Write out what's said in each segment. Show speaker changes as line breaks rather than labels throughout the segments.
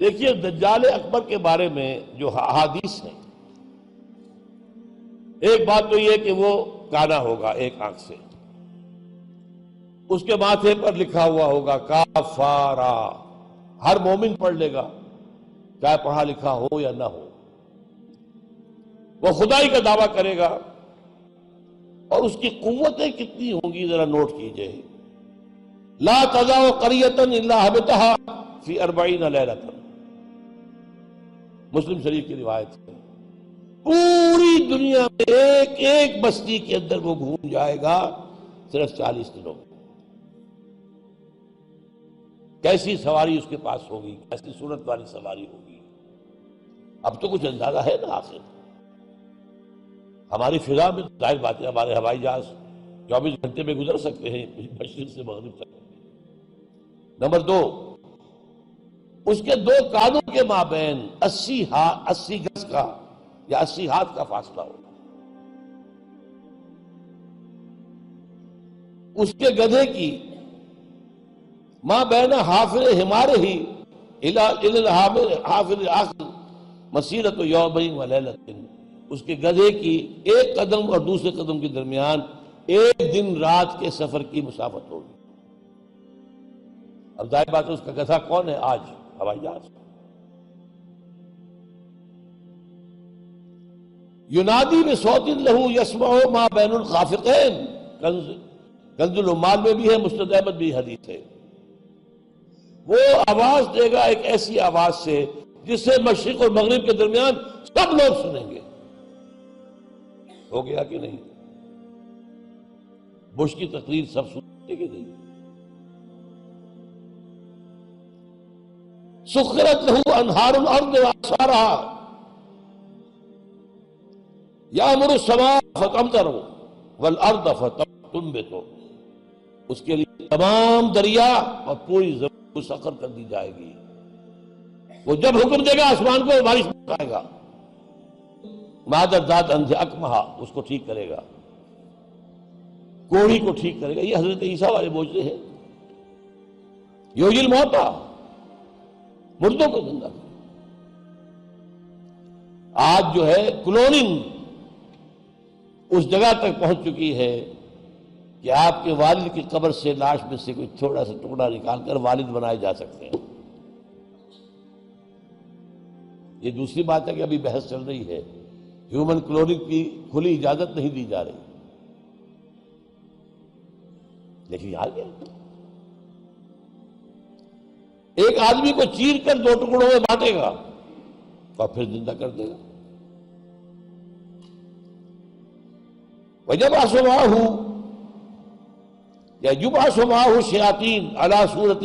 دیکھیے دجال اکبر کے بارے میں جو احادیث ہیں، ایک بات تو یہ کہ وہ کانا ہوگا ایک آنکھ سے، اس کے ماتھے پر لکھا ہوا ہوگا کافارا، ہر مومن پڑھ لے گا چاہے پڑھا لکھا ہو یا نہ ہو۔ وہ خدائی کا دعویٰ کرے گا، اور اس کی قوتیں کتنی ہوں گی ذرا نوٹ کیجئے۔ لا تزع قریۃ الا حبطها فی 40 لیلۃ، مسلم شریف کی روایت ہے۔ پوری دنیا میں ایک ایک بستی کے اندر وہ گھوم جائے گا صرف 40 دنوں میں۔ کیسی سواری اس کے پاس ہوگی، کیسی صورت والی سواری ہوگی، اب تو کچھ اندازہ ہے نا۔ آخر ہماری فضا میں ظاہر بات ہے ہمارے ہوائی جہاز 24 گھنٹے میں گزر سکتے ہیں مشرق سے مغرب تک۔ نمبر 2، اس کے 2 کانوں کے مابین 80 گز کا یا 80 ہاتھ کا فاصلہ ہوگا۔ اس کے گدھے کی ما بین حافر حمارہ الی حافر آخر مسیرۃ یومین و لیلۃ، اس کے گدھے کی ایک قدم اور دوسرے قدم کے درمیان ایک دن رات کے سفر کی مسافت ہوگی۔ اب ظاہر بات ہے اس کا گدھا کون ہے آج؟ ہوائی جہاز۔ ینادی بصوت لہ یسمع ما بین الخافقین، کنز العمال میں بھی ہے، مسند احمد بھی حدیث ہے۔ وہ آواز دے گا ایک ایسی آواز سے جس سے مشرق اور مغرب کے درمیان سب لوگ سنیں گے۔ ہو گیا کہ نہیں؟ بش کی تقریر سب سنتے کہ نہیں؟ سخرت لہ انہار الارض واعصارها یأمر السماء فتمطر والارض فتنبت، اس کے لیے تمام دریا اور پوری زمین کو سخر کر دی جائے گی۔ وہ جب حکم دے گا آسمان کو بارش برسائے گا۔ مادر ذات انجھ اکمہا، اس کو ٹھیک کرے گا، کوڑی کو ٹھیک کرے گا۔ یہ حضرت عیسیٰ والے معجزے ہیں۔ یحیی الموتیٰ، مردوں کو زندہ کرے۔ آج جو ہے کلوننگ اس جگہ تک پہنچ چکی ہے کہ آپ کے والد کی قبر سے لاش میں سے کوئی تھوڑا سا ٹکڑا نکال کر والد بنائے جا سکتے ہیں۔ یہ دوسری بات ہے کہ ابھی بحث چل رہی ہے، ہیومن کلوننگ کی کھلی اجازت نہیں دی جا رہی، لیکن آ گیا۔ ایک آدمی کو چیر کر 2 ٹکڑوں میں بانٹے گا اور پھر زندہ کر دے گا۔ وَيَبْعَثُ مَعَهُ یا يُبْعَثُ مَعَهُ الشَّيَاطِينُ عَلَى صُورَةِ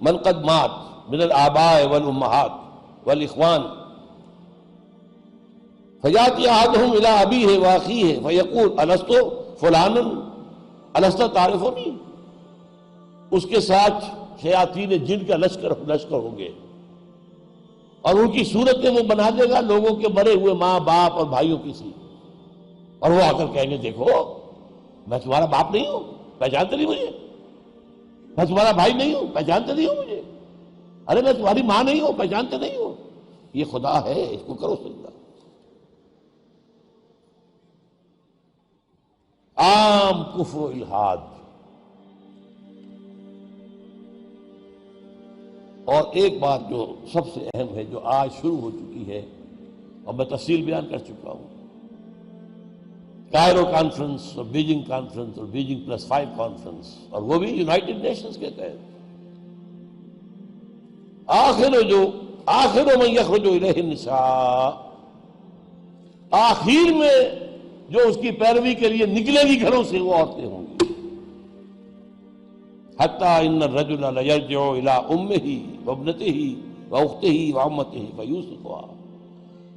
مَنْ قَدْ مَاتَ مِنَ الْآبَاءِ وَالْأُمَّهَاتِ وَالْإِخْوَانِ فَيَأْتِي أَحَدُهُمْ إِلَىٰ أَبِيهِ وَأَخِيهِ فَيَقُولُ أَلَسْتُ فُلَانًا أَلَسْتَ تَعْرِفُنِي، اس کے ساتھ شیاطین جن کا لشکر ہوں گے، اور ان کی صورتیں وہ بنا دے گا لوگوں کے مرے ہوئے ماں باپ اور بھائیوں کی سی، اور وہ آ کر کہیں گے دیکھو میں تمہارا باپ نہیں ہوں، پہچانتے نہیں مجھے، میں تمہارا بھائی نہیں ہوں، پہچانتے نہیں ہو مجھے، ارے میں تمہاری ماں نہیں ہوں، پہچانتے نہیں ہو، یہ خدا ہے، اس کو کرو سجدہ۔ عام کفر و الحاد۔ اور ایک بات جو سب سے اہم ہے جو آج شروع ہو چکی ہے اور میں تفصیل بیان کر چکا ہوں، کائرو کانفرنس اور بیجنگ کانفرنس اور بیجنگ +5 کانفرنس، اور وہ بھی یونائٹڈ نیشنز کے تحت، آخر من یخرج الیہ النساء، آخر میں جو اس کی پیروی کے لیے نکلے گی گھروں سے وہ عورتیں ہوں گی۔ حتی ان الرجل لیرجع الی امہ وابنتہ واختہ وعمتہ فیوثقها،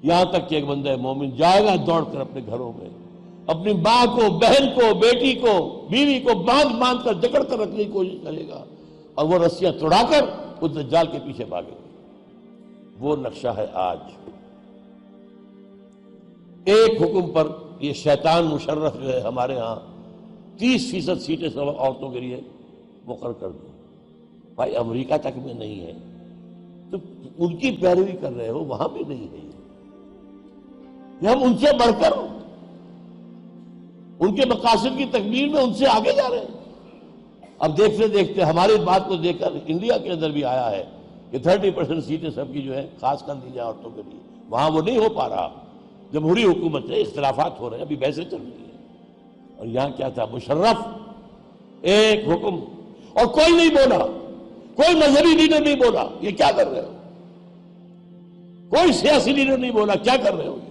یہاں تک کہ ایک بندہ مومن جائے گا دوڑ کر اپنے گھروں میں، اپنی ماں کو، بہن کو، بیٹی کو، بیوی کو باندھ کر جکڑ کر رکھنے کی کوشش کرے گا، اور وہ رسیاں توڑا کر اس دجال کے پیچھے بھاگے گا۔ وہ نقشہ ہے آج۔ ایک حکم پر یہ شیطان مشرف جو ہے ہمارے ہاں 30% سیٹیں عورتوں کے لیے مقرر کر دیں۔ بھائی امریکہ تک میں نہیں ہے، تو ان کی پیروی کر رہے ہو، وہاں بھی نہیں ہے یہ ہم ان سے بڑھ کر ان کے مقاصد کی تکمیل میں ان سے آگے جا رہے ہیں۔ اب دیکھتے دیکھتے ہماری بات کو دیکھ کر انڈیا کے اندر بھی آیا ہے کہ 30% سیٹیں سب کی جو ہے خاص کر دی جائے عورتوں کے لیے، وہاں وہ نہیں ہو پا رہا۔ جمہوری حکومت ہے، اختلافات ہو رہے ہیں، ابھی بحثیں چل رہی ہیں۔ اور یہاں کیا تھا، مشرف ایک حکم، اور کوئی نہیں بولا، کوئی مذہبی لیڈر نہیں بولا یہ کیا کر رہے ہو، کوئی سیاسی لیڈر نہیں بولا کیا کر رہے ہو یہ۔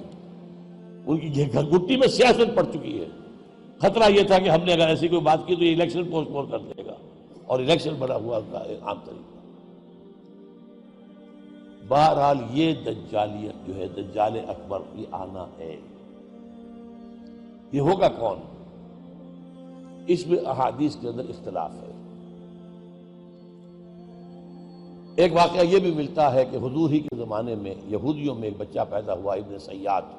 ان کی گھٹی میں سیاست پڑ چکی ہے۔ خطرہ یہ تھا کہ ہم نے اگر ایسی کوئی بات کی تو یہ الیکشن پوسٹ پون کر دے گا، اور الیکشن بنا ہوا کا عام طریقہ۔ بہرحال یہ دجالیت جو ہے، دجال اکبر، یہ آنا ہے۔ یہ ہوگا کون؟ اس میں احادیث کے اندر اختلاف ہے۔ ایک واقعہ یہ بھی ملتا ہے کہ حضور ہی کے زمانے میں یہودیوں میں ایک بچہ پیدا ہوا، ابن سیاد۔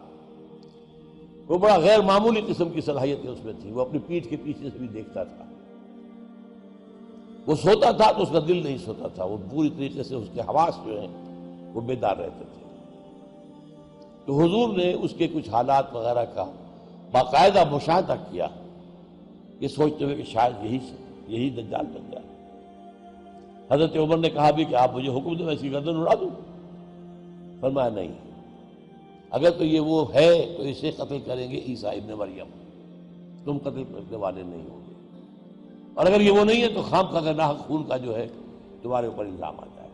وہ بڑا غیر معمولی قسم کی صلاحیتیں اس میں تھی، وہ اپنی پیٹھ کے پیچھے سے بھی دیکھتا تھا۔ وہ سوتا تھا تو اس کا دل نہیں سوتا تھا، وہ پوری طریقے سے اس کے حواس جو ہیں وہ بیدار رہتے تھے۔ تو حضور نے اس کے کچھ حالات وغیرہ کا باقاعدہ مشاہدہ کیا، یہ سوچتے ہوئے کہ شاید یہی دجال بن جائے۔ حضرت عمر نے کہا بھی کہ آپ مجھے حکم دو، میں اس کی گردن اڑا دوں۔ فرمایا نہیں، اگر تو یہ وہ ہے تو اسے قتل کریں گے عیسیٰ ابن مریم، تم قتل کرنے والے نہیں ہوں گے، اور اگر یہ وہ نہیں ہے تو خام خواہ ناحق خون کا جو ہے تمہارے اوپر الزام آ جائے۔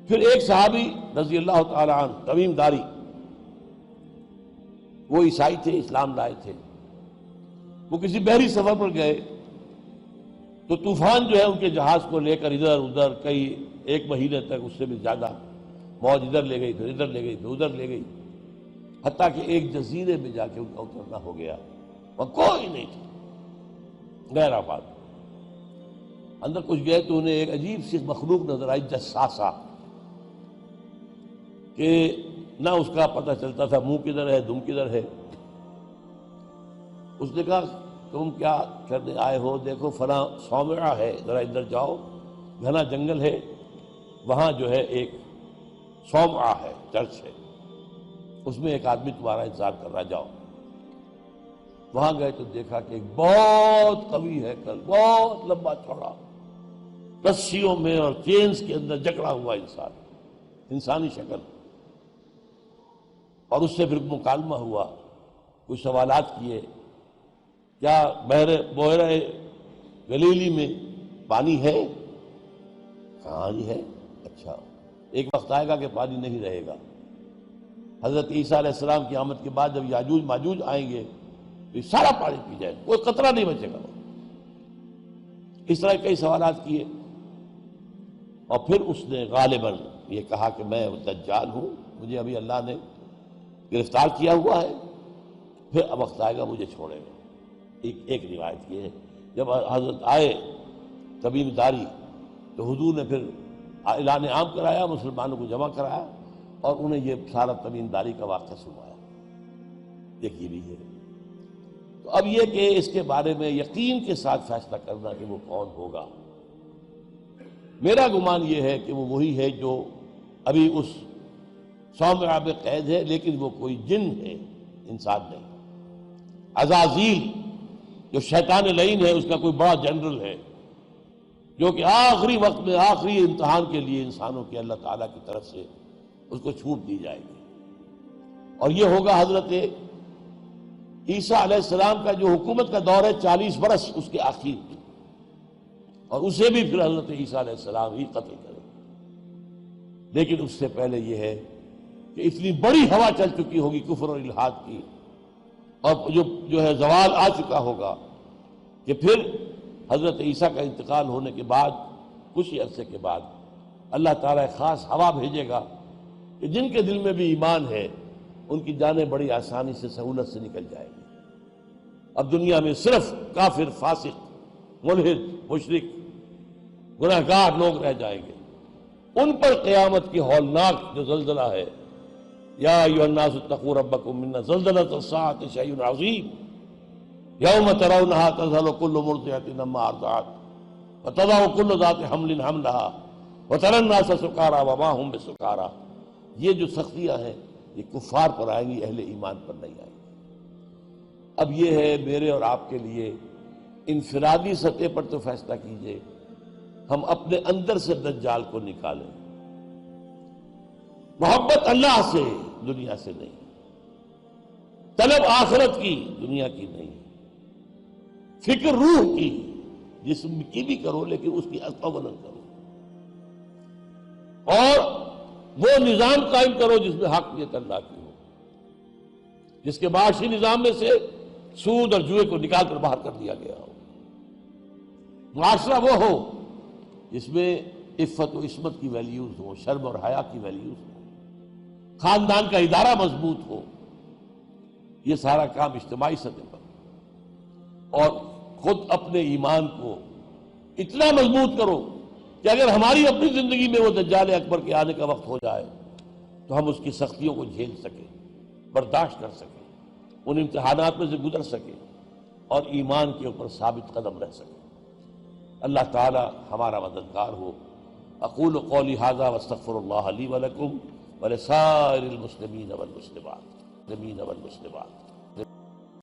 پھر ایک صحابی رضی اللہ تعالی عنہ، تمیم داری، وہ عیسائی تھے، اسلام لائے تھے۔ وہ کسی بحری سفر پر گئے تو طوفان جو ہے ان کے جہاز کو لے کر ادھر ادھر کئی ایک مہینے تک، اس سے بھی زیادہ، موج ادھر لے گئی، پھر ادھر لے گئی، پھر ادھر لے گئی، حتیٰ کہ ایک جزیرے میں جا کے ان کا اترنا ہو گیا، وہاں کوئی نہیں تھا، غیر آباد۔ اندر کچھ گئے تو انہیں ایک عجیب سی مخلوق نظر آئی، جساسہ، کہ نہ اس کا پتہ چلتا تھا منہ کدھر ہے دم کدھر ہے۔ اس نے کہا تم کیا کرنے آئے ہو؟ دیکھو فلاں صومعہ ہے، ذرا ادھر جاؤ، گھنا جنگل ہے، وہاں جو ہے ایک صومعہ ہے، چرچ ہے، اس میں ایک آدمی تمہارا انتظار کر رہا، جاؤ۔ وہاں گئے تو دیکھا کہ ایک بہت قوی ہے، بہت لمبا چوڑا، رسیوں میں اور چینز کے اندر جکڑا ہوا انسان، انسانی شکل۔ اور اس سے پھر مکالمہ ہوا، کچھ سوالات کیے، کیا بحیرہ گلیلی میں پانی ہے؟ کہاں جی ہے؟ اچھا، ایک وقت آئے گا کہ پانی نہیں رہے گا۔ حضرت عیسیٰ علیہ السلام کی آمد کے بعد جب یاجوج ماجوج آئیں گے تو یہ سارا پانی پی جائے، کوئی قطرہ نہیں بچے گا۔ اس طرح کئی سوالات کیے، اور پھر اس نے غالباً یہ کہا کہ میں دجال ہوں، مجھے ابھی اللہ نے گرفتار کیا ہوا ہے، پھر اب وقت آئے گا مجھے چھوڑے گا۔ ایک روایت یہ ہے، جب حضرت آئے تمیم داری تو حضور نے پھر اعلان عام کرایا، مسلمانوں کو جمع کرایا، اور انہیں یہ سارا تمیم داری کا واقعہ سنایا۔ دیکھیے بھی ہے۔ تو اب یہ کہ اس کے بارے میں یقین کے ساتھ فیصلہ کرنا کہ وہ کون ہوگا، میرا گمان یہ ہے کہ وہ وہی ہے جو ابھی اس صومعہ میں قید ہے، لیکن وہ کوئی جن ہے، انسان نہیں۔ عزازیل جو شیطان لعین ہے، اس کا کوئی بڑا جنرل ہے، جو کہ آخری وقت میں آخری امتحان کے لیے انسانوں کے اللہ تعالیٰ کی طرف سے اس کو چھوٹ دی جائے گی۔ اور یہ ہوگا حضرت عیسیٰ علیہ السلام کا جو حکومت کا دور ہے 40 برس اس کے آخر، اور اسے بھی پھر حضرت عیسیٰ علیہ السلام ہی قتل کرے۔ لیکن اس سے پہلے یہ ہے کہ اتنی بڑی ہوا چل چکی ہوگی کفر اور الحاد کی، اور جو ہے زوال آ چکا ہوگا، کہ پھر حضرت عیسیٰ کا انتقال ہونے کے بعد کچھ ہی عرصے کے بعد اللہ تعالیٰ ایک خاص ہوا بھیجے گا کہ جن کے دل میں بھی ایمان ہے ان کی جانیں بڑی آسانی سے، سہولت سے نکل جائیں گی۔ اب دنیا میں صرف کافر، فاسق، ملحد، مشرک، گناہگار لوگ رہ جائیں گے۔ ان پر قیامت کی ہولناک جو زلزلہ ہے، یا ایھا الناس اتقوا ربکم ان زلزلۃ الساعۃ شیء عظیم یوم ترونھا تذہل کل مرضعۃ عما ارضعت وتضع کل ذات حمل حملھا وَتَرَى النَّاسَ سُكَارَىٰ وَمَا هُم بِسُكَارَىٰ، یہ جو سختیاں ہیں یہ کفار پر آئیں گی، اہل ایمان پر نہیں آئیں گی۔ اب یہ ہے میرے اور آپ کے لیے انفرادی سطح پر تو فیصلہ کیجئے، ہم اپنے اندر سے دجال کو نکالیں، محبت اللہ سے، دنیا سے نہیں، طلب آخرت کی، دنیا کی نہیں، فکر روح کی، جسم کی بھی کرو لیکن اس کی اطمینان کرو، اور وہ نظام قائم کرو جس میں حقیقت اللہ کی ہو، جس کے معاشی نظام میں سے سود اور جوئے کو نکال کر باہر کر دیا گیا ہو، معاشرہ وہ ہو جس میں عفت و عصمت کی ویلیوز ہو، شرم اور حیا کی ویلیوز ہو، خاندان کا ادارہ مضبوط ہو۔ یہ سارا کام اجتماعی سطح پر، اور خود اپنے ایمان کو اتنا مضبوط کرو کہ اگر ہماری اپنی زندگی میں وہ دجال اکبر کے آنے کا وقت ہو جائے تو ہم اس کی سختیوں کو جھیل سکیں، برداشت کر سکیں، ان امتحانات میں سے گزر سکیں اور ایمان کے اوپر ثابت قدم رہ سکیں۔ اللہ تعالی ہمارا مددگار ہو۔ اقول قولی ھذا واستغفر اللہ لی ولکم ولسائر المسلمین والمسلمات